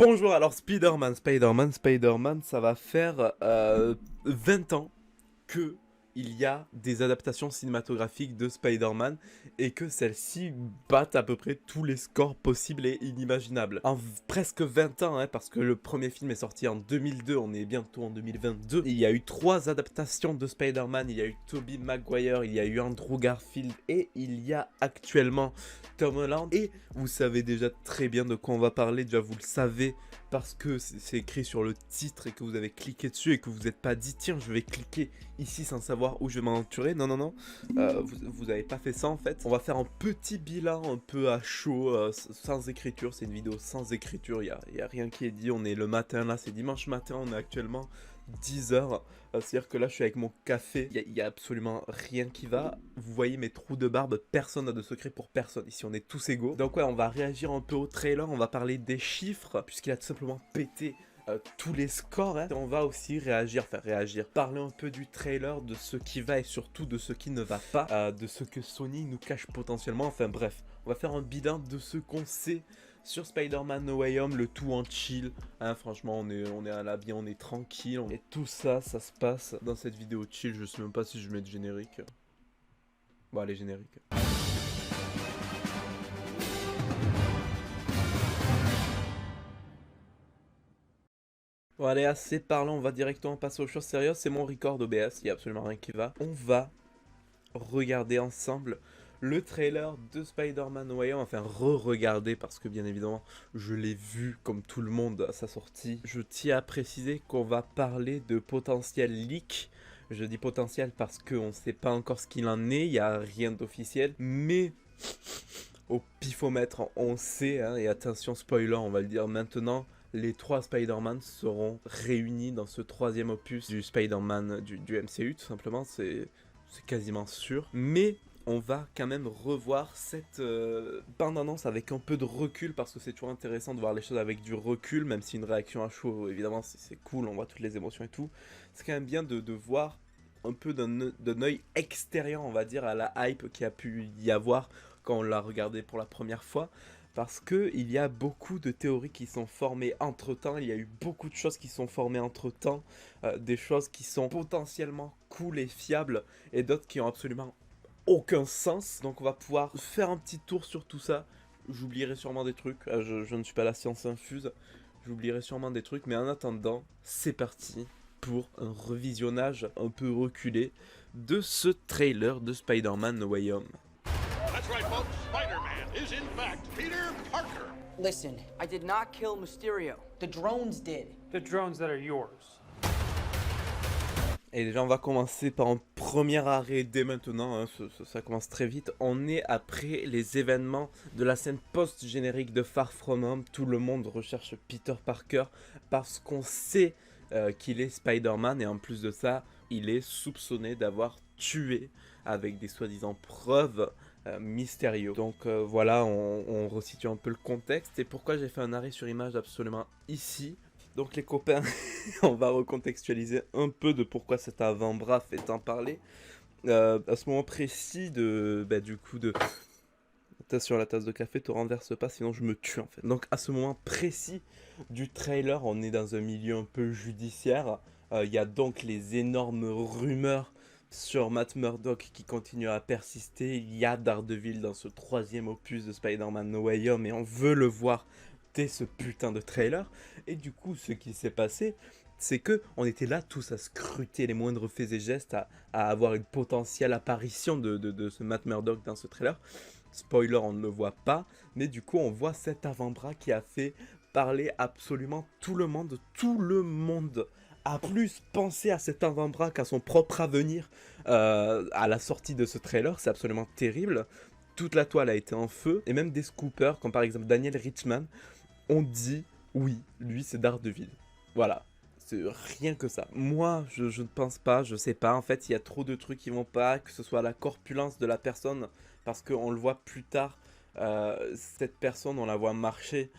Bonjour, alors Spider-Man, ça va faire 20 ans que il y a des adaptations cinématographiques de Spider-Man et que celles-ci battent à peu près tous les scores possibles et inimaginables. En presque 20 ans, hein, parce que le premier film est sorti en 2002, on est bientôt en 2022. Il y a eu 3 adaptations de Spider-Man, il y a eu Tobey Maguire, il y a eu Andrew Garfield et il y a actuellement Tom Holland. Et vous savez déjà très bien de quoi on va parler, déjà vous le savez, parce que c'est écrit sur le titre et que vous avez cliqué dessus et que vous n'êtes pas dit tiens je vais cliquer ici sans savoir où je vais m'aventurer. Non, vous avez pas fait ça en fait. On va faire un petit bilan un peu à chaud, sans écriture, c'est une vidéo sans écriture, il y a rien qui est dit, on est le matin là, c'est dimanche matin, on est actuellement 10h, c'est-à-dire que là je suis avec mon café, il y a absolument rien qui va, vous voyez mes trous de barbe, personne n'a de secret pour personne, ici on est tous égaux. Donc ouais, on va réagir un peu au trailer, on va parler des chiffres, puisqu'il a tout simplement pété tous les scores, hein. Et on va aussi parler un peu du trailer, de ce qui va et surtout de ce qui ne va pas, de ce que Sony nous cache potentiellement, enfin bref, on va faire un bilan de ce qu'on sait sur Spider-Man No Way Home, le tout en chill, hein, franchement on est à la bien, on est tranquille, et tout ça, ça se passe dans cette vidéo chill, je sais même pas si je mets de générique. Bon allez, générique. Bon allez, assez parlant, on va directement passer aux choses sérieuses, c'est mon record OBS, il n'y a absolument rien qui va. On va regarder ensemble le trailer de Spider-Man No Way Home, enfin re-regarder parce que bien évidemment je l'ai vu comme tout le monde à sa sortie. Je tiens à préciser qu'on va parler de potentiel leak. Je dis potentiel parce qu'on ne sait pas encore ce qu'il en est, il n'y a rien d'officiel, mais au pifomètre on sait, hein, et attention spoiler, on va le dire maintenant, les 3 Spider-Man seront réunis dans ce 3e opus du Spider-Man du MCU, tout simplement, c'est quasiment sûr. Mais on va quand même revoir cette bande-annonce avec un peu de recul, parce que c'est toujours intéressant de voir les choses avec du recul, même si une réaction à chaud, évidemment, c'est cool, on voit toutes les émotions et tout. C'est quand même bien de voir un peu d'un œil extérieur, on va dire, à la hype qu'il y a pu y avoir quand on l'a regardé pour la première fois. Parce qu'il y a beaucoup de théories qui sont formées entre temps, il y a eu beaucoup de choses qui sont formées entre temps, des choses qui sont potentiellement cool et fiables, et d'autres qui ont absolument aucun sens. Donc on va pouvoir faire un petit tour sur tout ça. J'oublierai sûrement des trucs, je ne suis pas la science infuse, j'oublierai sûrement des trucs, mais en attendant, c'est parti pour un revisionnage un peu reculé de ce trailer de Spider-Man No Way Home. That's right, folks. Spider-Man is in fact Peter Parker. Listen, I did not kill Mysterio. The drones did. The drones that are yours. Et déjà on va commencer par un premier arrêt dès maintenant, hein, ça commence très vite. On est après les événements de la scène post-générique de Far From Home. Tout le monde recherche Peter Parker parce qu'on sait qu'il est Spider-Man, et en plus de ça, il est soupçonné d'avoir tué avec des soi-disant preuves Mysterio. Donc voilà, on resitue un peu le contexte et pourquoi j'ai fait un arrêt sur image absolument ici. Donc les copains, on va recontextualiser un peu de pourquoi cet avant-bras fait tant parler. À ce moment précis du coup de... Attention, la tasse de café, te renverse pas, sinon je me tue en fait. Donc à ce moment précis du trailer, on est dans un milieu un peu judiciaire. Il y a donc les énormes rumeurs sur Matt Murdock qui continuent à persister. Il y a Daredevil dans ce 3e opus de Spider-Man No Way Home et on veut le voir dès ce putain de trailer. Et du coup, ce qui s'est passé, c'est que on était là tous à scruter les moindres faits et gestes, à avoir une potentielle apparition de ce Matt Murdock dans ce trailer. Spoiler, on ne le voit pas, mais du coup on voit cet avant-bras qui a fait parler absolument tout le monde. Tout le monde a plus pensé à cet avant-bras qu'à son propre avenir à la sortie de ce trailer. C'est absolument terrible. Toute la toile a été en feu, et même des scoopers, comme par exemple Daniel Richman, ont dit oui, lui c'est Daredevil. Voilà. C'est rien que ça. Moi, je ne pense pas, je sais pas. En fait, il y a trop de trucs qui vont pas, que ce soit la corpulence de la personne, parce qu'on le voit plus tard, cette personne, on la voit marcher,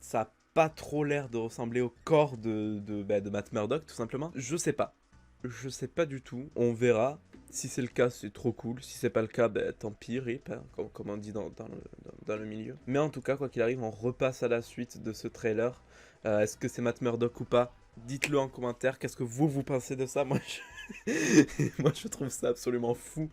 ça a pas trop l'air de ressembler au corps de Matt Murdock, tout simplement. Je sais pas. Je sais pas du tout. On verra. Si c'est le cas, c'est trop cool. Si c'est pas le cas, ben, tant pis, rip, hein, comme on dit dans le milieu. Mais en tout cas, quoi qu'il arrive, on repasse à la suite de ce trailer. Est-ce que c'est Matt Murdock ou pas? Dites-le en commentaire. Qu'est-ce que vous pensez de ça? Moi, moi, je trouve ça absolument fou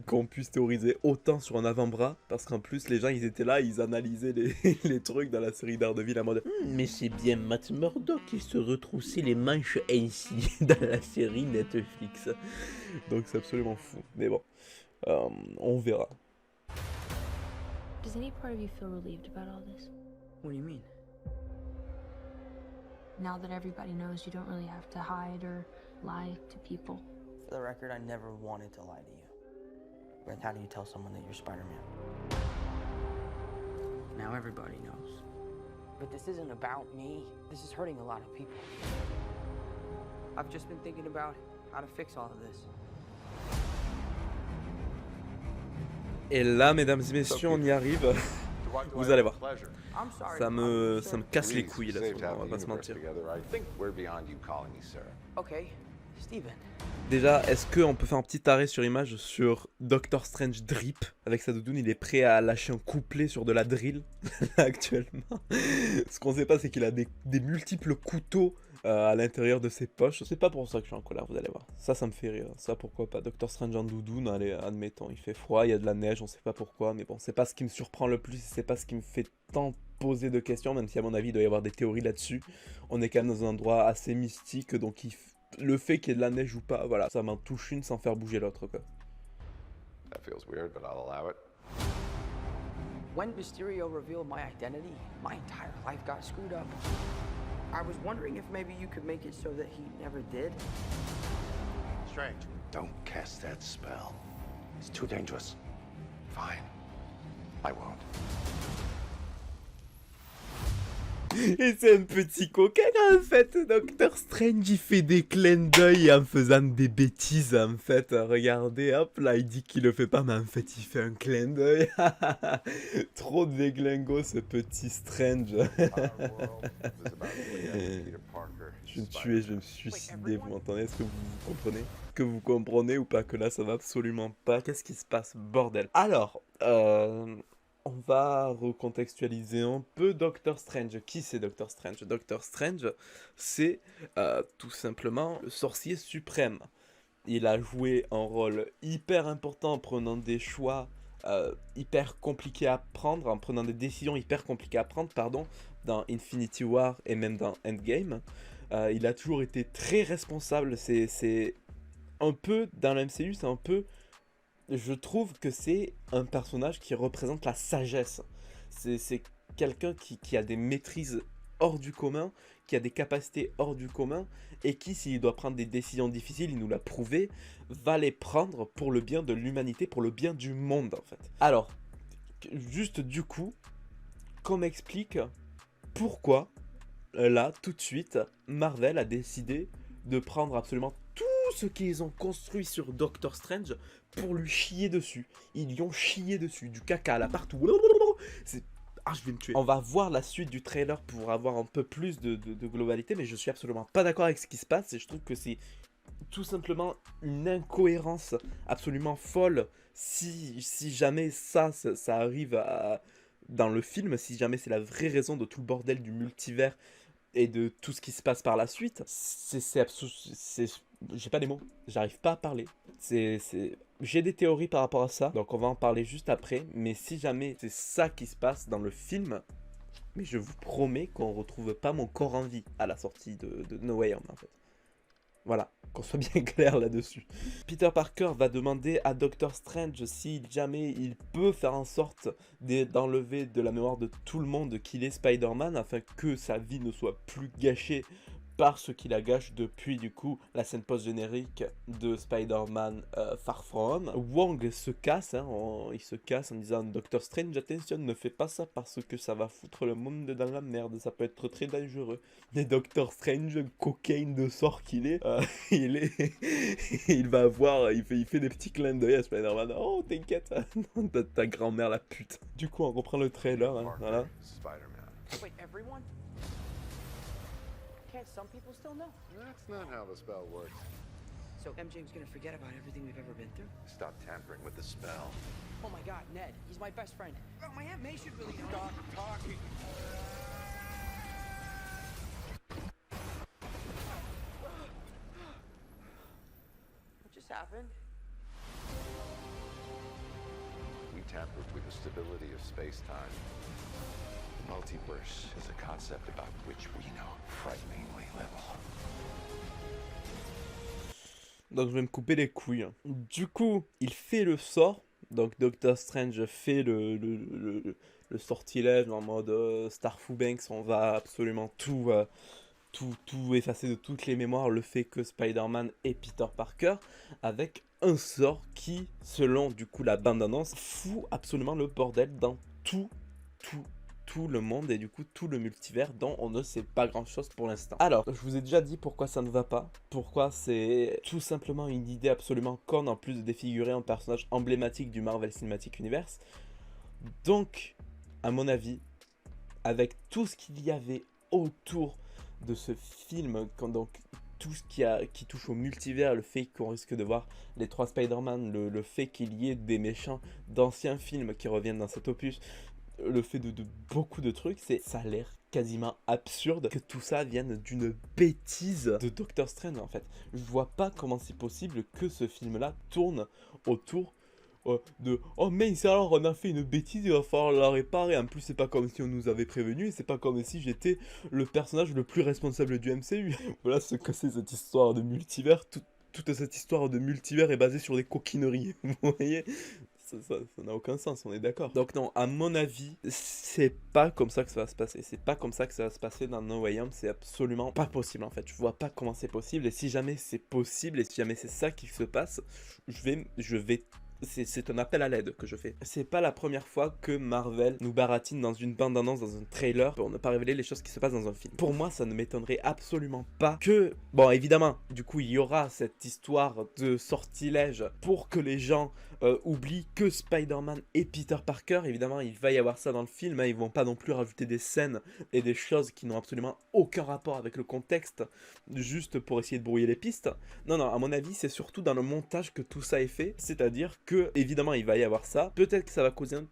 qu'on puisse théoriser autant sur un avant-bras. Parce qu'en plus, les gens, ils étaient là, ils analysaient les trucs dans la série Daredevil en mode mais c'est bien Matt Murdock qui se retroussait les manches ainsi dans la série Netflix. Donc c'est absolument fou. Mais bon, on verra. Does any part of you feel relieved about all this? What do you mean? Now that everybody knows you don't really have to hide or lie to people. For the record, I never wanted to lie to you. But how do you tell someone that you're Spider-Man? Now everybody knows. But this isn't about me. This is hurting a lot of people. I've just been thinking about how to fix all of this. Et là, mesdames et messieurs, on y arrive. Vous allez voir. I'm sorry. Ça me casse les couilles là, Saved on having va pas se universe mentir. together. I think we're beyond you calling me sir. Okay, Steven. Déjà, est-ce qu'on peut faire un petit arrêt sur image sur Doctor Strange Drip? Avec sa doudoune, il est prêt à lâcher un couplet sur de la drill actuellement. Ce qu'on sait pas, c'est qu'il a des multiples couteaux à l'intérieur de ses poches. C'est pas pour ça que je suis en colère, vous allez voir. Ça me fait rire. Ça, pourquoi pas. Doctor Strange en doudoune, allez, admettons, il fait froid, il y a de la neige, on sait pas pourquoi. Mais bon, c'est pas ce qui me surprend le plus, c'est pas ce qui me fait tant poser de questions, même si à mon avis, il doit y avoir des théories là-dessus. On est quand même dans un endroit assez mystique, donc le fait qu'il y ait de la neige ou pas, voilà, ça m'en touche une sans faire bouger l'autre, quoi. That feels weird, but I'll allow it. When Mysterio revealed my identity, my entire life got screwed up. I was wondering if maybe you could make it so that he never did. Strange. Don't cast that spell. It's too dangerous. Fine. I won't. Et c'est un petit coquin en fait, Doctor Strange il fait des clins d'œil en faisant des bêtises en fait, regardez hop là il dit qu'il le fait pas mais en fait il fait un clin d'œil, trop de déglingo ce petit Strange. Our world is about to play as Peter Parker. Je vais me tuer, je vais me suicider, vous m'entendez? Est-ce que vous comprenez? Que vous comprenez ou pas que là ça va absolument pas? Qu'est-ce qui se passe, bordel? Alors, on va recontextualiser un peu Doctor Strange. Qui c'est Doctor Strange? Doctor Strange, c'est tout simplement le sorcier suprême. Il a joué un rôle hyper important en prenant des choix hyper compliqués à prendre, en prenant des décisions hyper compliquées à prendre, pardon, dans Infinity War et même dans Endgame. Il a toujours été très responsable. C'est un peu, dans la MCU, c'est un peu... Je trouve que c'est un personnage qui représente la sagesse. C'est quelqu'un qui a des maîtrises hors du commun, qui a des capacités hors du commun, et qui, s'il doit prendre des décisions difficiles, il nous l'a prouvé, va les prendre pour le bien de l'humanité, pour le bien du monde, en fait. Alors, juste du coup, qu'on m'explique pourquoi, là, tout de suite, Marvel a décidé de prendre absolument tout ce qu'ils ont construit sur Doctor Strange pour lui chier dessus. Ils lui ont chié dessus, du caca là partout. C'est... Ah, je vais me tuer. On va voir la suite du trailer pour avoir un peu plus de globalité, mais je suis absolument pas d'accord avec ce qui se passe et je trouve que c'est tout simplement une incohérence absolument folle si jamais ça arrive dans le film, si jamais c'est la vraie raison de tout le bordel du multivers et de tout ce qui se passe par la suite. J'ai pas les mots, j'arrive pas à parler. J'ai des théories par rapport à ça, donc on va en parler juste après. Mais si jamais c'est ça qui se passe dans le film, mais je vous promets qu'on retrouve pas mon corps en vie à la sortie de No Way Home en fait. Voilà, qu'on soit bien clair là-dessus. Peter Parker va demander à Doctor Strange si jamais il peut faire en sorte d'enlever de la mémoire de tout le monde qu'il est Spider-Man afin que sa vie ne soit plus gâchée par ce qu'il a gâché depuis du coup la scène post-générique de Spider-Man Far From Home. Wong se casse, il se casse en disant Doctor Strange, attention, ne fais pas ça parce que ça va foutre le monde dans la merde, ça peut être très dangereux. Mais Doctor Strange, cocaine de sort qu'il est, il va avoir, il fait des petits clins d'œil à Spider-Man. Oh t'inquiète, ta grand-mère la pute. Du coup on reprend le trailer, voilà. Spider-Man. Wait, everyone? Can't some people still know? That's not how the spell works. So MJ's gonna forget about everything we've ever been through? Stop tampering with the spell. Oh my god, Ned, he's my best friend. Oh, my Aunt May should really know. Stop talking. What just happened? We tampered with the stability of space-time. The multiverse is a concept about which we know frighteningly little. Donc je vais me couper les couilles. Du coup, il fait le sort. Donc Doctor Strange fait le sortilège en mode Starfoo Banks, on va absolument tout effacer de toutes les mémoires, le fait que Spider-Man et Peter Parker, avec un sort qui, selon du coup la bande-annonce, fout absolument le bordel dans tout le monde et du coup tout le multivers dont on ne sait pas grand chose pour l'instant. Alors, je vous ai déjà dit pourquoi ça ne va pas, pourquoi c'est tout simplement une idée absolument conne en plus de défigurer un personnage emblématique du Marvel Cinematic Universe. Donc, à mon avis, avec tout ce qu'il y avait autour de ce film, donc tout ce qui touche au multivers, le fait qu'on risque de voir les 3 Spider-Man, le fait qu'il y ait des méchants d'anciens films qui reviennent dans cet opus, le fait de beaucoup de trucs, ça a l'air quasiment absurde que tout ça vienne d'une bêtise de Doctor Strange en fait. Je vois pas comment c'est possible que ce film-là tourne autour de « Oh mais alors on a fait une bêtise, il va falloir la réparer. En plus c'est pas comme si on nous avait prévenu, et c'est pas comme si j'étais le personnage le plus responsable du MCU. » Voilà ce que c'est cette histoire de multivers. Toute cette histoire de multivers est basée sur des coquineries, vous voyez. Ça n'a aucun sens, on est d'accord. Donc non, à mon avis, c'est pas comme ça que ça va se passer. C'est pas comme ça que ça va se passer dans No Way Home. C'est absolument pas possible en fait. Je vois pas comment c'est possible. Et si jamais c'est possible, et si jamais c'est ça qui se passe, je vais c'est un appel à l'aide que je fais. C'est pas la première fois que Marvel nous baratine dans une bande-annonce, dans un trailer, pour ne pas révéler les choses qui se passent dans un film. Pour moi, ça ne m'étonnerait absolument pas que... Bon, évidemment, du coup, il y aura cette histoire de sortilège pour que les gens oublient que Spider-Man et Peter Parker. Évidemment, il va y avoir ça dans le film. Hein. Ils vont pas non plus rajouter des scènes et des choses qui n'ont absolument aucun rapport avec le contexte, juste pour essayer de brouiller les pistes. Non, à mon avis, c'est surtout dans le montage que tout ça est fait. C'est-à-dire que, évidemment, il va y avoir ça. Peut-être que ça va causer un...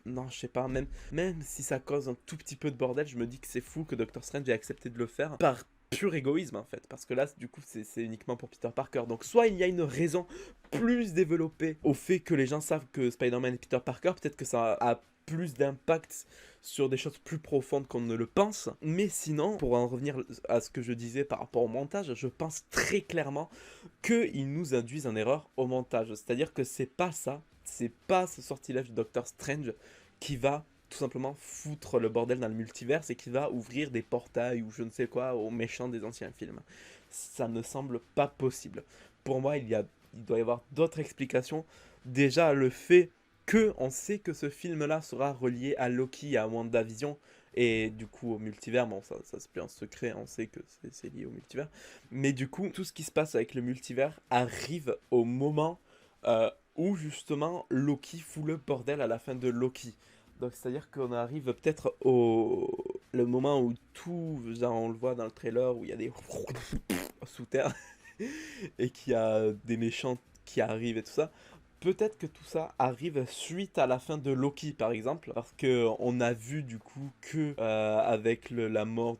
Non, je sais pas, même si ça cause un tout petit peu de bordel, je me dis que c'est fou que Doctor Strange ait accepté de le faire par pur égoïsme, en fait. Parce que là, du coup, c'est uniquement pour Peter Parker. Donc, soit il y a une raison plus développée au fait que les gens savent que Spider-Man et Peter Parker, peut-être que ça a plus d'impact sur des choses plus profondes qu'on ne le pense. Mais sinon, pour en revenir à ce que je disais par rapport au montage, je pense très clairement qu'ils nous induisent en erreur au montage. C'est-à-dire que c'est pas ça, c'est pas ce sortilège de Doctor Strange qui va tout simplement foutre le bordel dans le multivers et qui va ouvrir des portails ou je ne sais quoi aux méchants des anciens films. Ça ne semble pas possible. Pour moi, il doit y avoir d'autres explications. Déjà, le fait on sait que ce film-là sera relié à Loki et à WandaVision, et du coup au multivers, bon ça se plaît en secret, on sait que c'est lié au multivers, mais du coup tout ce qui se passe avec le multivers arrive au moment où justement Loki fout le bordel à la fin de Loki. Donc c'est-à-dire qu'on arrive peut-être le moment où tout, genre, on le voit dans le trailer, où il y a des sous terre, et qu'il y a des méchants qui arrivent et tout ça. Peut-être que tout ça arrive suite à la fin de Loki par exemple, parce que on a vu du coup que avec la mort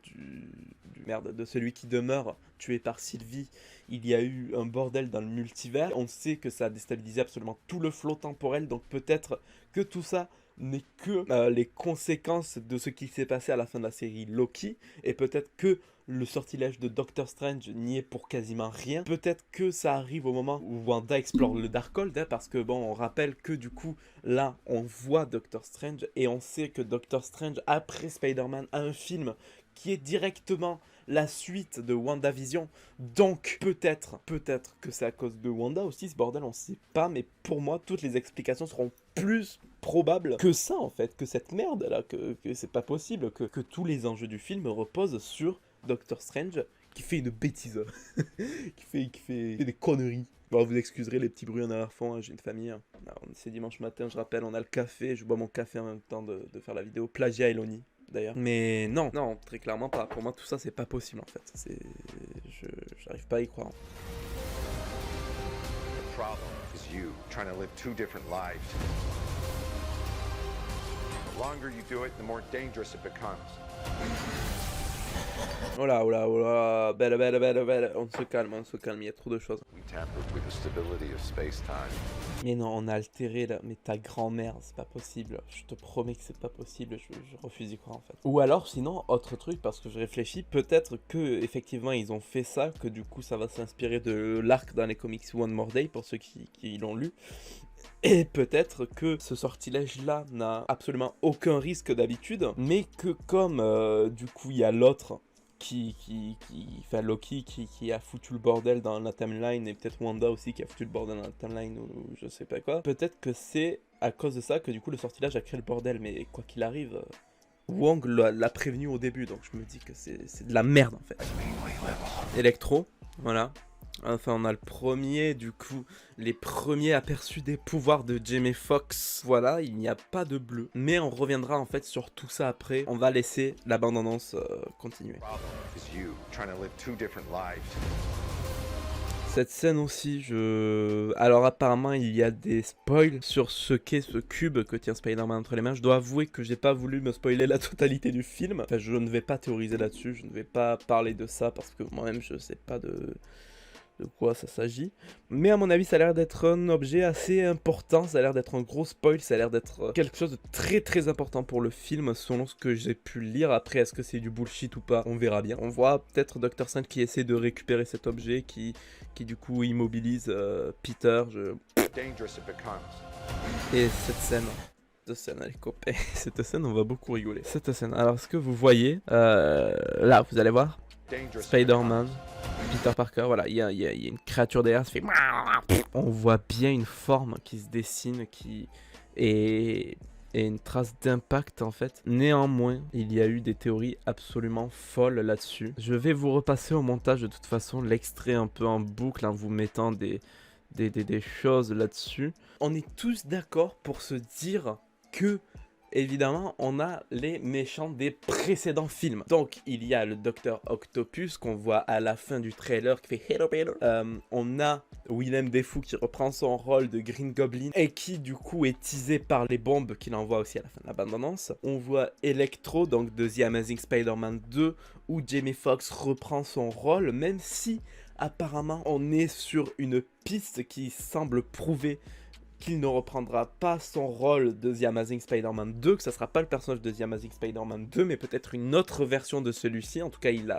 de celui qui demeure, tué par Sylvie, il y a eu un bordel dans le multivers. On sait que ça a déstabilisé absolument tout le flot temporel, donc peut-être que tout ça n'est que les conséquences de ce qui s'est passé à la fin de la série Loki, et peut-être que le sortilège de Doctor Strange n'y est pour quasiment rien. Peut-être que ça arrive au moment où Wanda explore le Darkhold, hein, parce que bon, on rappelle que du coup, là, on voit Doctor Strange, et on sait que Doctor Strange, après Spider-Man, a un film qui est directement la suite de WandaVision. Donc, peut-être que c'est à cause de Wanda aussi, ce bordel, on sait pas, mais pour moi, toutes les explications seront plus probables que ça, en fait, que cette merde-là, que c'est pas possible, que tous les enjeux du film reposent sur Doctor Strange qui fait une bêtise, qui fait des conneries. Bon, vous excuserez les petits bruits en arrière-fond, hein, j'ai une famille. Hein. C'est dimanche matin, je rappelle, on a le café, je bois mon café en même temps de faire la vidéo. Plagiat Eloni, d'ailleurs. Mais non, très clairement pas. Pour moi, tout ça, c'est pas possible en fait. J'arrive pas à y croire. problem is you trying to live two different lives. The longer you do it, the more dangerous it becomes. Oh là, oh là, oh là, belle, belle, belle, belle. On se calme, il y a trop de choses. We tampered with the stability of space-time. Mais non, on a altéré là, mais ta grand-mère, c'est pas possible. Je te promets que c'est pas possible, je refuse d'y croire en fait. Ou alors, sinon, autre truc, parce que je réfléchis, peut-être que effectivement ils ont fait ça, que du coup ça va s'inspirer de l'arc dans les comics One More Day, pour ceux qui l'ont lu. Et peut-être que ce sortilège-là n'a absolument aucun risque d'habitude, mais que comme du coup il y a l'autre enfin Loki qui a foutu le bordel dans la timeline, et peut-être Wanda aussi qui a foutu le bordel dans la timeline ou je sais pas quoi, peut-être que c'est à cause de ça que du coup le sortilège a créé le bordel, mais quoi qu'il arrive, Wong l'a prévenu au début, donc je me dis que c'est de la merde en fait. Electro, voilà. Enfin, on a le premier, du coup, les premiers aperçus des pouvoirs de Jamie Foxx. Voilà, il n'y a pas de bleu. Mais on reviendra en fait sur tout ça après. On va laisser la bande-annonce continuer. Cette scène aussi, alors apparemment, il y a des spoils sur ce qu'est ce cube que tient Spider-Man entre les mains. Je dois avouer que j'ai pas voulu me spoiler la totalité du film. Enfin, je ne vais pas théoriser là-dessus, je ne vais pas parler de ça parce que moi-même, je sais pas de quoi ça s'agit. Mais à mon avis, ça a l'air d'être un objet assez important, ça a l'air d'être un gros spoil, ça a l'air d'être quelque chose de très très important pour le film, selon ce que j'ai pu lire. Après, est-ce que c'est du bullshit ou pas? On verra bien. On voit peut-être Dr. Strange qui essaie de récupérer cet objet, qui du coup immobilise Peter. Et cette scène, allez copains, cette scène, on va beaucoup rigoler. Cette scène, alors ce que vous voyez, là, vous allez voir, Spider-Man, Peter Parker, voilà, il y a une créature derrière, ça fait... On voit bien une forme qui se dessine, et une trace d'impact en fait. Néanmoins, il y a eu des théories absolument folles là-dessus. Je vais vous repasser au montage de toute façon l'extrait un peu en boucle en vous mettant des choses là-dessus. On est tous d'accord pour se dire que évidemment, on a les méchants des précédents films. Donc, il y a le Dr. Octopus qu'on voit à la fin du trailer qui fait Hello Peter. On a Willem Dafoe qui reprend son rôle de Green Goblin et qui du coup est teasé par les bombes qu'il envoie aussi à la fin de la bande-annonce. On voit Electro, donc de The Amazing Spider-Man 2, où Jamie Foxx reprend son rôle, même si apparemment on est sur une piste qui semble prouver qu'il ne reprendra pas son rôle de The Amazing Spider-Man 2, que ça sera pas le personnage de The Amazing Spider-Man 2, mais peut-être une autre version de celui-ci. En tout cas, il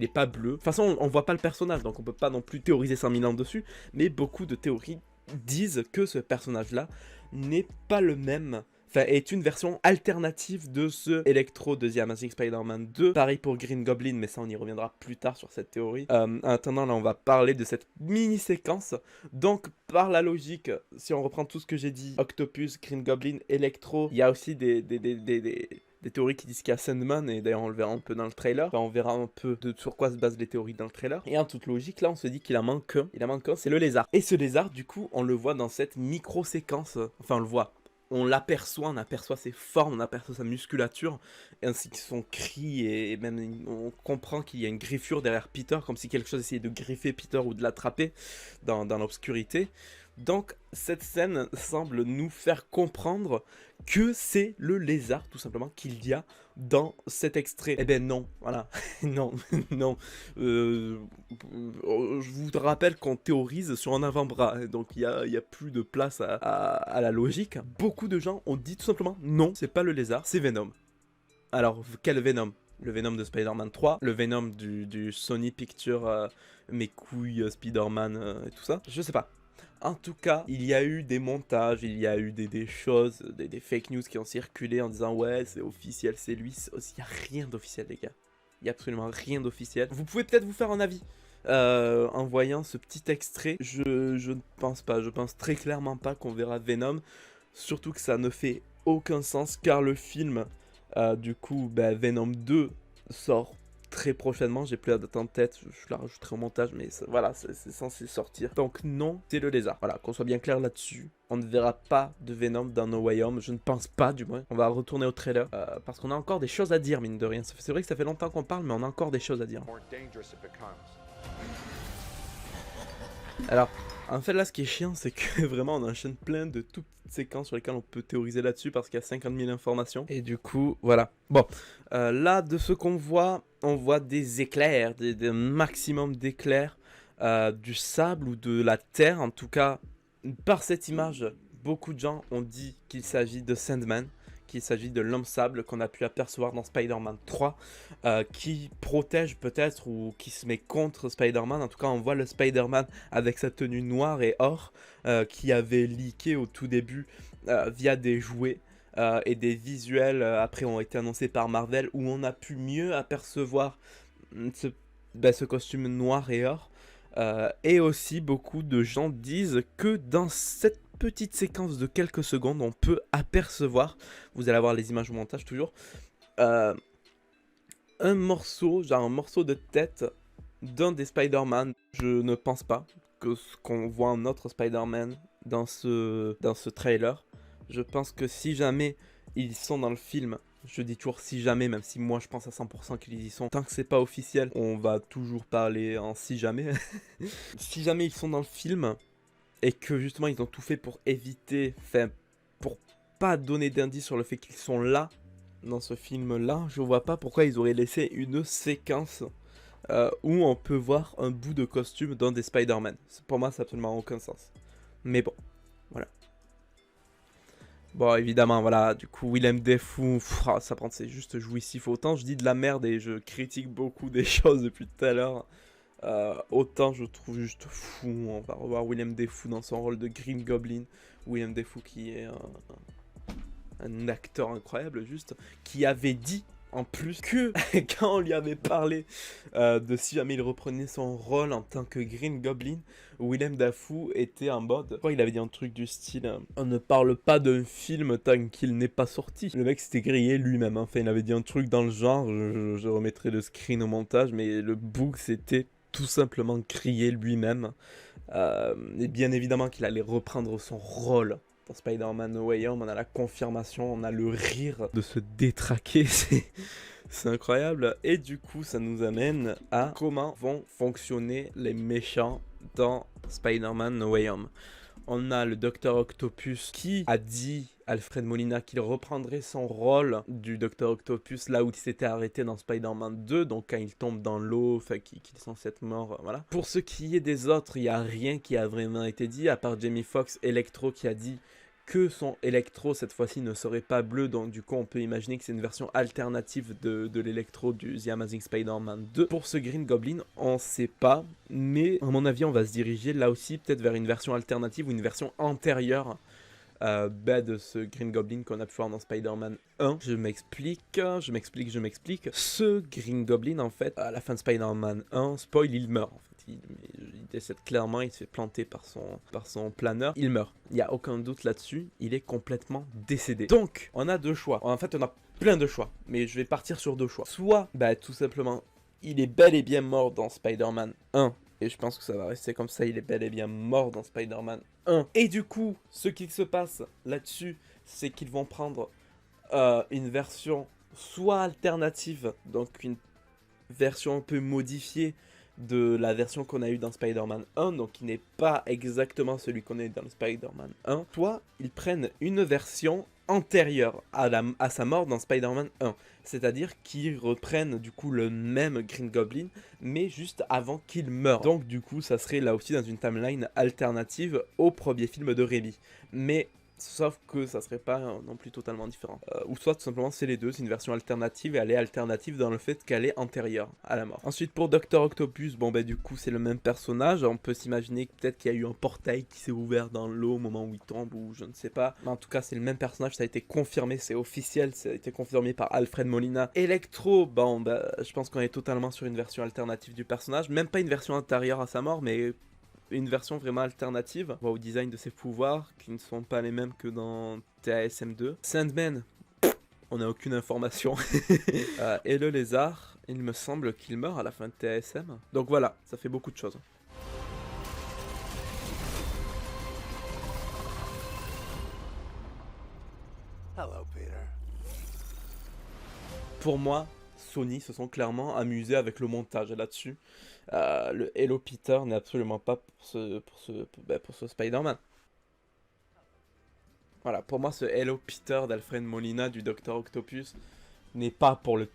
est pas bleu. De toute façon, on voit pas le personnage, donc on peut pas non plus théoriser 100 000 ans dessus, mais beaucoup de théories disent que ce personnage-là n'est pas le même, enfin, est une version alternative de ce Electro de The Amazing Spider-Man 2. Pareil pour Green Goblin, mais ça on y reviendra plus tard sur cette théorie. En attendant, là on va parler de cette mini-séquence. Donc par la logique, si on reprend tout ce que j'ai dit, Octopus, Green Goblin, Electro, il y a aussi des théories qui disent qu'il y a Sandman, et d'ailleurs on le verra un peu dans le trailer. Enfin, on verra un peu sur quoi se basent les théories dans le trailer. Et en toute logique, là on se dit qu'il en manque un. Il en manque un, c'est le lézard. Et ce lézard, du coup, on le voit dans cette micro-séquence. Enfin, on le voit. On l'aperçoit, on aperçoit ses formes, on aperçoit sa musculature, ainsi que son cri, et même on comprend qu'il y a une griffure derrière Peter, comme si quelque chose essayait de griffer Peter ou de l'attraper dans l'obscurité. Donc cette scène semble nous faire comprendre que c'est le lézard, tout simplement, qu'il y a dans cet extrait. Eh ben non, voilà, non. Je vous rappelle qu'on théorise sur un avant-bras, donc il y a plus de place à la logique. Beaucoup de gens ont dit tout simplement non, c'est pas le lézard, c'est Venom. Alors, quel Venom? Le Venom de Spider-Man 3, le Venom du Sony Pictures, mes couilles, Spider-Man et tout ça, je sais pas. En tout cas, il y a eu des montages, il y a eu des choses, des fake news qui ont circulé en disant ouais, c'est officiel, c'est lui. Il n'y a rien d'officiel, les gars. Il n'y a absolument rien d'officiel. Vous pouvez peut-être vous faire un avis en voyant ce petit extrait. Je ne pense pas, je pense très clairement pas qu'on verra Venom. Surtout que ça ne fait aucun sens car le film, du coup, Venom 2 sort très prochainement, j'ai plus la date en tête, je la rajouterai au montage, mais ça, voilà, c'est censé sortir. Donc non, c'est le lézard. Voilà, qu'on soit bien clair là-dessus. On ne verra pas de Venom dans No Way Home, je ne pense pas du moins. On va retourner au trailer, parce qu'on a encore des choses à dire, mine de rien. C'est vrai que ça fait longtemps qu'on parle, mais on a encore des choses à dire. Alors, en fait, là, ce qui est chiant, c'est que vraiment, on enchaîne plein de toutes petites séquences sur lesquelles on peut théoriser là-dessus parce qu'il y a 50 000 informations. Et du coup, voilà. Bon, là, de ce qu'on voit, on voit des éclairs, des maximum d'éclairs, du sable ou de la terre. En tout cas, par cette image, beaucoup de gens ont dit qu'il s'agit de Sandman, qu'il s'agit de l'homme sable qu'on a pu apercevoir dans Spider-Man 3, qui protège peut-être ou qui se met contre Spider-Man. En tout cas, on voit le Spider-Man avec sa tenue noire et or, qui avait leaké au tout début via des jouets et des visuels après ont été annoncés par Marvel, où on a pu mieux apercevoir ce costume noir et or. Et aussi, beaucoup de gens disent que dans cette petite séquence de quelques secondes, on peut apercevoir, vous allez avoir les images au montage toujours, un morceau, genre un morceau de tête d'un des Spider-Man. Je ne pense pas que ce qu'on voit un autre Spider-Man dans ce trailer. Je pense que si jamais ils sont dans le film, je dis toujours si jamais, même si moi je pense à 100% qu'ils y sont, tant que c'est pas officiel, on va toujours parler en si jamais. Si jamais ils sont dans le film, et que justement ils ont tout fait pour éviter, enfin pour pas donner d'indice sur le fait qu'ils sont là, dans ce film-là, je vois pas pourquoi ils auraient laissé une séquence où on peut voir un bout de costume d'un des Spider-Man. Pour moi, ça n'a absolument aucun sens. Mais bon, voilà. Bon, évidemment, voilà, du coup, Willem Dafoe, ça prend, c'est juste jouissif. Autant je dis de la merde et je critique beaucoup des choses depuis tout à l'heure. Autant je trouve juste fou. On va revoir Willem Dafoe dans son rôle de Green Goblin. Willem Dafoe qui est un acteur incroyable, juste, qui avait dit en plus que quand on lui avait parlé de si jamais il reprenait son rôle en tant que Green Goblin, Willem Dafoe était en mode, je crois qu'il avait dit un truc du style on ne parle pas d'un film tant qu'il n'est pas sorti. Le mec s'était grillé lui-même, enfin il avait dit un truc dans le genre, je remettrai le screen au montage, mais le bouc c'était tout simplement grillé lui-même. Et bien évidemment qu'il allait reprendre son rôle dans Spider-Man No Way Home. On a la confirmation, on a le rire de se détraquer, c'est incroyable. Et du coup, ça nous amène à comment vont fonctionner les méchants dans Spider-Man No Way Home. On a le Dr Octopus qui a dit à Alfred Molina qu'il reprendrait son rôle du Dr Octopus là où il s'était arrêté dans Spider-Man 2, donc quand il tombe dans l'eau, enfin qu'il est censé être mort, voilà. Pour ce qui est des autres, il n'y a rien qui a vraiment été dit, à part Jamie Foxx, Electro qui a dit que son Electro cette fois-ci ne serait pas bleu, donc du coup on peut imaginer que c'est une version alternative de l'Electro du The Amazing Spider-Man 2. Pour ce Green Goblin, on sait pas, mais à mon avis on va se diriger là aussi peut-être vers une version alternative ou une version antérieure de ce Green Goblin qu'on a pu voir dans Spider-Man 1. Je m'explique. Ce Green Goblin en fait, à la fin de Spider-Man 1, spoil, il meurt en fait. Il décède clairement, il se fait planter par son planeur, il meurt. Il n'y a aucun doute là-dessus, il est complètement décédé. Donc, on a deux choix. En fait, on a plein de choix, mais je vais partir sur deux choix. Soit, tout simplement, il est bel et bien mort dans Spider-Man 1, et je pense que ça va rester comme ça, il est bel et bien mort dans Spider-Man 1. Et du coup, ce qui se passe là-dessus, c'est qu'ils vont prendre une version soit alternative, donc une version un peu modifiée de la version qu'on a eue dans Spider-Man 1, donc qui n'est pas exactement celui qu'on a eu dans le Spider-Man 1, soit ils prennent une version antérieure à sa mort dans Spider-Man 1, c'est-à-dire qu'ils reprennent du coup le même Green Goblin, mais juste avant qu'il meure. Donc du coup, ça serait là aussi dans une timeline alternative au premier film de Raimi, mais sauf que ça serait pas non plus totalement différent. Ou soit tout simplement c'est les deux, c'est une version alternative et elle est alternative dans le fait qu'elle est antérieure à la mort. Ensuite pour Dr Octopus, du coup c'est le même personnage, on peut s'imaginer peut-être qu'il y a eu un portail qui s'est ouvert dans l'eau au moment où il tombe ou je ne sais pas. Mais en tout cas c'est le même personnage, ça a été confirmé, c'est officiel, ça a été confirmé par Alfred Molina. Electro, je pense qu'on est totalement sur une version alternative du personnage, même pas une version antérieure à sa mort, mais une version vraiment alternative au design de ses pouvoirs qui ne sont pas les mêmes que dans TASM 2. Sandman, on n'a aucune information. Et le lézard, il me semble qu'il meurt à la fin de TASM. Donc voilà, ça fait beaucoup de choses. Hello, Peter. Pour moi, Sony se sont clairement amusés avec le montage là-dessus. Le Hello Peter n'est absolument pas pour ce Spider-Man. Voilà, pour moi, ce Hello Peter d'Alfred Molina du Dr. Octopus n'est pas pour le...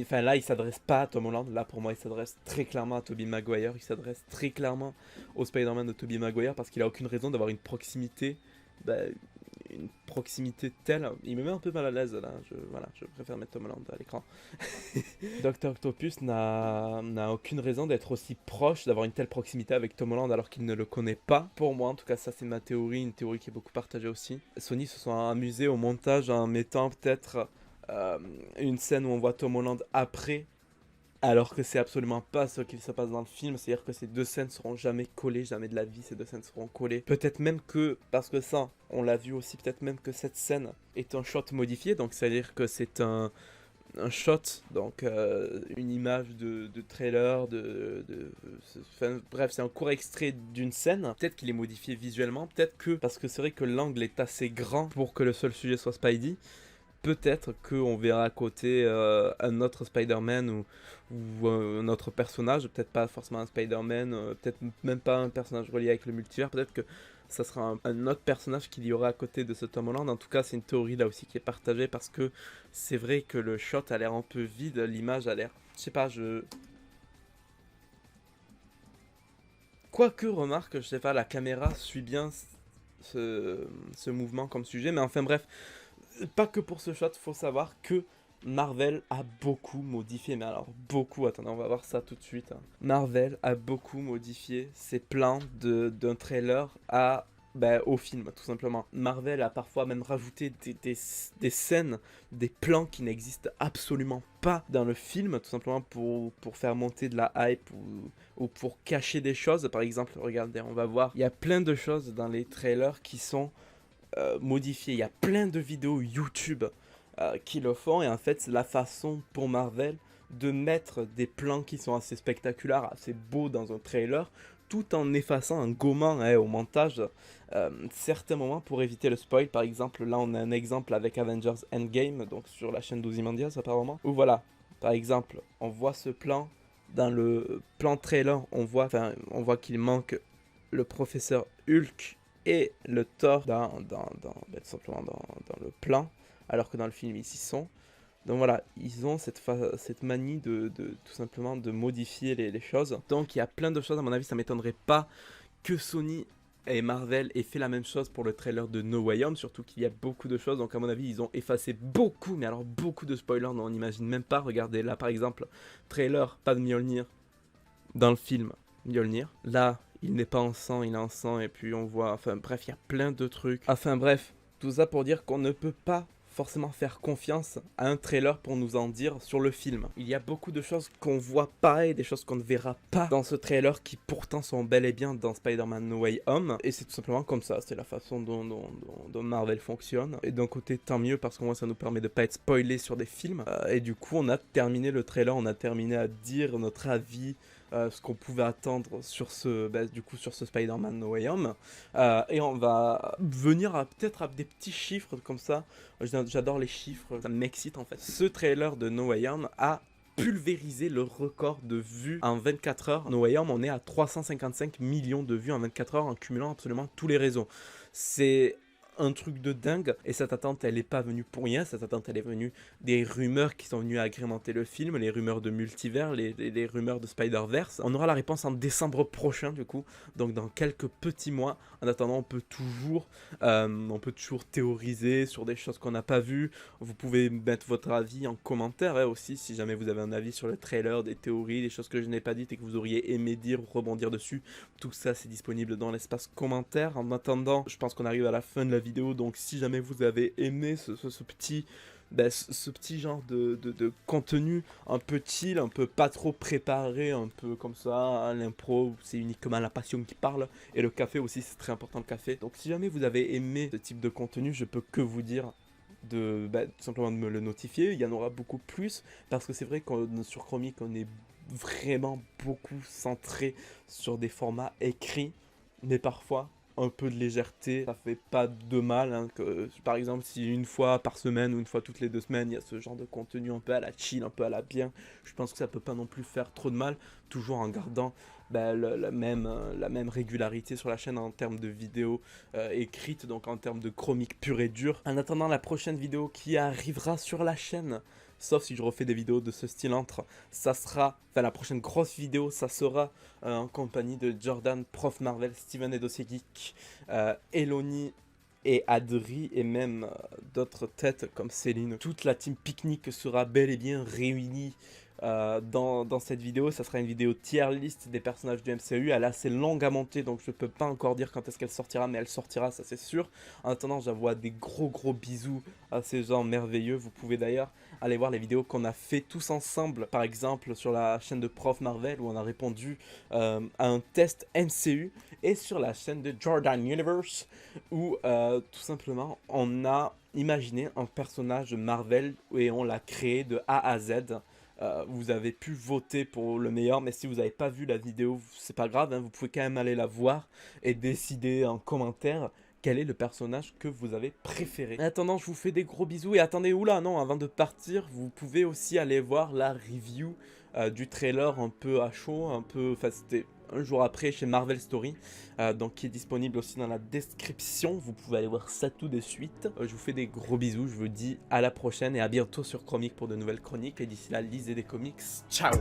Enfin là, il s'adresse pas à Tom Holland. Là, pour moi, il s'adresse très clairement à Tobey Maguire. Il s'adresse très clairement au Spider-Man de Tobey Maguire parce qu'il a aucune raison d'avoir une proximité telle. Il me met un peu mal à l'aise là. Je préfère mettre Tom Holland à l'écran. Dr. Octopus n'a aucune raison d'être aussi proche, d'avoir une telle proximité avec Tom Holland alors qu'il ne le connaît pas. Pour moi, en tout cas, ça c'est ma théorie, une théorie qui est beaucoup partagée aussi. Sony se sont amusés au montage en mettant peut-être une scène où on voit Tom Holland après, alors que c'est absolument pas ce qui se passe dans le film. C'est-à-dire que ces deux scènes seront jamais collées, jamais de la vie ces deux scènes seront collées. Peut-être même que, parce que ça, on l'a vu aussi, peut-être même que cette scène est un shot modifié, donc c'est-à-dire que c'est un shot, donc une image de trailer, bref, c'est un court extrait d'une scène. Peut-être qu'il est modifié visuellement, peut-être que, parce que c'est vrai que l'angle est assez grand pour que le seul sujet soit Spidey. Peut-être qu'on verra à côté un autre Spider-Man ou un autre personnage, peut-être pas forcément un Spider-Man, peut-être même pas un personnage relié avec le multivers, peut-être que ça sera un autre personnage qu'il y aura à côté de ce Tom Holland. En tout cas, c'est une théorie là aussi qui est partagée parce que c'est vrai que le shot a l'air un peu vide, l'image a l'air... Je sais pas, Quoique, remarque, je sais pas, la caméra suit bien ce mouvement comme sujet, mais enfin bref... Pas que pour ce shot, faut savoir que Marvel a beaucoup modifié, mais alors beaucoup, attendez, on va voir ça tout de suite. Marvel a beaucoup modifié ses plans d'un trailer au film, tout simplement. Marvel a parfois même rajouté des scènes, des plans qui n'existent absolument pas dans le film, tout simplement pour faire monter de la hype ou pour cacher des choses. Par exemple, regardez, on va voir, il y a plein de choses dans les trailers qui sont... modifié. Il y a plein de vidéos YouTube qui le font et en fait c'est la façon pour Marvel de mettre des plans qui sont assez spectaculaires, assez beaux dans un trailer tout en effaçant, en gommant au montage certains moments pour éviter le spoil. Par exemple là on a un exemple avec Avengers Endgame, donc sur la chaîne d'Ozymandias apparemment, où voilà, par exemple on voit ce plan dans le plan trailer, on voit qu'il manque le professeur Hulk et le Thor tout simplement dans le plan, alors que dans le film ils y sont. Donc voilà, ils ont cette manie de tout simplement de modifier les choses. Donc il y a plein de choses, à mon avis ça m'étonnerait pas que Sony et Marvel aient fait la même chose pour le trailer de No Way Home, surtout qu'il y a beaucoup de choses, donc à mon avis ils ont effacé beaucoup, mais alors beaucoup de spoilers dont on n'imagine même pas. Regardez là par exemple, trailer, pas de Mjolnir dans le film, Mjolnir, là il n'est pas en sang, il est en sang, et puis on voit, enfin bref, il y a plein de trucs. Enfin bref, tout ça pour dire qu'on ne peut pas forcément faire confiance à un trailer pour nous en dire sur le film. Il y a beaucoup de choses qu'on voit pas et des choses qu'on ne verra pas dans ce trailer qui pourtant sont bel et bien dans Spider-Man No Way Home. Et c'est tout simplement comme ça, c'est la façon dont Marvel fonctionne. Et d'un côté, tant mieux parce que moi ça nous permet de pas être spoilé sur des films. Et du coup, on a terminé le trailer, on a terminé à dire notre avis, ce qu'on pouvait attendre sur ce Spider-Man No Way Home. Et on va venir peut-être à des petits chiffres comme ça. J'adore les chiffres, ça m'excite en fait. Ce trailer de No Way Home a pulvérisé le record de vues en 24 heures. No Way Home, on est à 355 millions de vues en 24 heures en cumulant absolument tous les réseaux. C'est un truc de dingue, et cette attente elle est pas venue pour rien. Cette attente elle est venue des rumeurs qui sont venues agrémenter le film, les rumeurs de multivers, les rumeurs de Spider-Verse. On aura la réponse en décembre prochain du coup, donc dans quelques petits mois. En attendant on peut toujours théoriser sur des choses qu'on n'a pas vues. Vous pouvez mettre votre avis en commentaire aussi, si jamais vous avez un avis sur le trailer, des théories, des choses que je n'ai pas dites et que vous auriez aimé dire ou rebondir dessus. Tout ça c'est disponible dans l'espace commentaire. En attendant, je pense qu'on arrive à la fin de la vidéo, donc si jamais vous avez aimé ce petit genre de contenu un peu chill, un peu pas trop préparé, un peu comme ça, à l'impro, c'est uniquement la passion qui parle, et le café aussi, c'est très important le café. Donc si jamais vous avez aimé ce type de contenu, je peux que vous dire tout simplement de me le notifier. Il y en aura beaucoup plus, parce que c'est vrai que sur Chromique on est vraiment beaucoup centré sur des formats écrits, mais parfois un peu de légèreté, ça fait pas de mal, hein, par exemple si une fois par semaine ou une fois toutes les 2 semaines il y a ce genre de contenu un peu à la chill, un peu à la bien, je pense que ça peut pas non plus faire trop de mal, toujours en gardant la même régularité sur la chaîne en termes de vidéos écrites, donc en termes de chronique pure et dure. En attendant la prochaine vidéo qui arrivera sur la chaîne, sauf si je refais des vidéos de ce style ça sera, enfin la prochaine grosse vidéo, ça sera en compagnie de Jordan, Prof Marvel, Steven et Dossier Geek, Eloni et Adri, et même d'autres têtes comme Céline. Toute la team Picnic sera bel et bien réunie dans cette vidéo. Ça sera une vidéo tier list des personnages du MCU. Elle est assez longue à monter, donc je peux pas encore dire quand est-ce qu'elle sortira, mais elle sortira, ça c'est sûr. En attendant, j'envoie des gros bisous à ces gens merveilleux. Vous pouvez d'ailleurs aller voir les vidéos qu'on a fait tous ensemble, par exemple sur la chaîne de Prof Marvel où on a répondu à un test MCU, et sur la chaîne de Jordan Universe où tout simplement on a imaginé un personnage Marvel et on l'a créé de A à Z. Vous avez pu voter pour le meilleur, mais si vous n'avez pas vu la vidéo, c'est pas grave, hein, vous pouvez quand même aller la voir et décider en commentaire quel est le personnage que vous avez préféré. En attendant, je vous fais des gros bisous, et attendez, oula, non, avant de partir, vous pouvez aussi aller voir la review du trailer un peu à chaud, enfin c'était un jour après chez Marvel Story, donc qui est disponible aussi dans la description, vous pouvez aller voir ça tout de suite. Je vous fais des gros bisous, je vous dis à la prochaine et à bientôt sur Chromique pour de nouvelles chroniques, et d'ici là, lisez des comics, ciao.